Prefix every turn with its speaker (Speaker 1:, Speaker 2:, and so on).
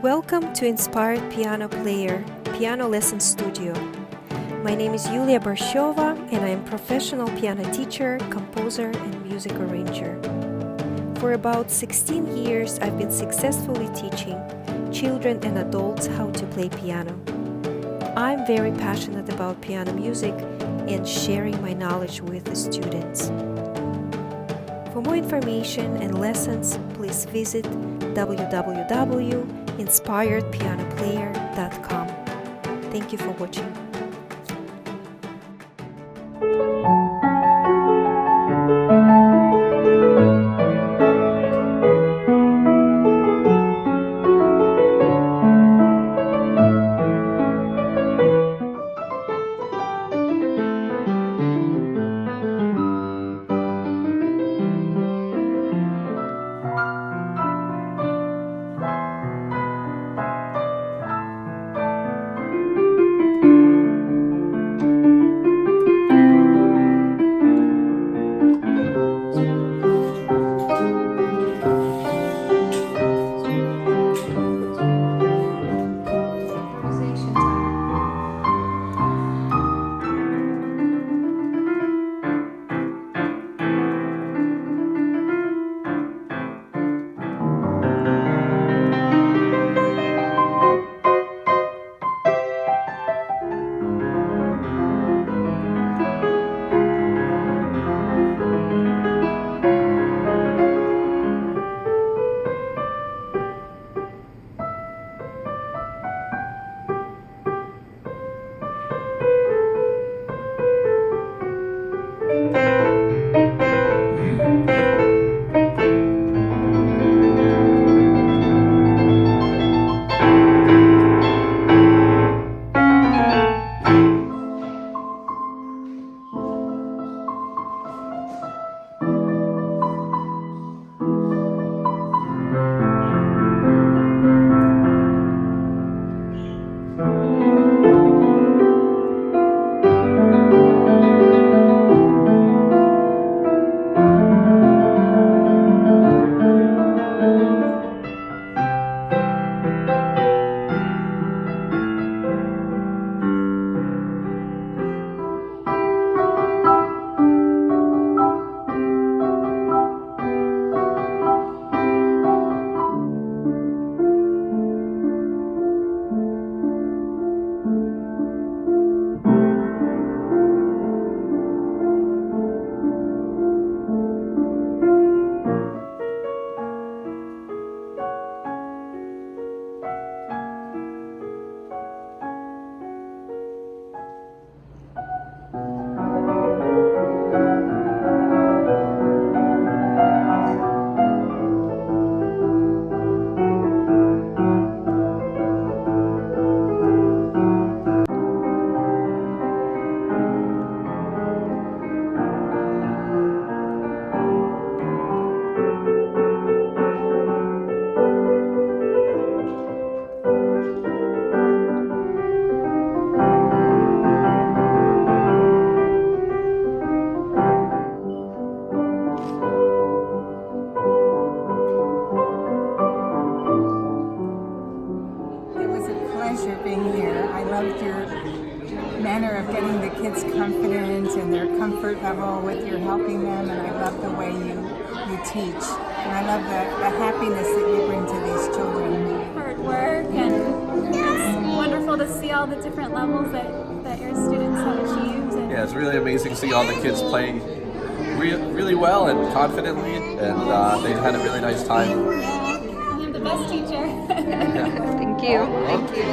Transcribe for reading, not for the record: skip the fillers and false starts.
Speaker 1: Welcome to Inspired Piano Player, Piano Lesson Studio. My name is Yuliya Borshchova and I am professional piano teacher, composer and music arranger. For about 16 years I've been successfully teaching children and adults how to play piano. I'm very passionate about piano music and sharing my knowledge with the students. For more information and lessons, please visit www.inspiredpianoplayer.com. Thank you for watching.
Speaker 2: Being here. I loved your manner of getting the kids confident and their comfort level with your helping them, and I love the way you teach. And I love the happiness that you bring to these children.
Speaker 3: Hard work, and it's wonderful to see all the different levels that your students have achieved. And
Speaker 4: yeah, it's really amazing to see all the kids playing really well and confidently, and they had a really nice time.
Speaker 3: yeah, I'm the best teacher.
Speaker 1: Thank you.
Speaker 4: Thank you.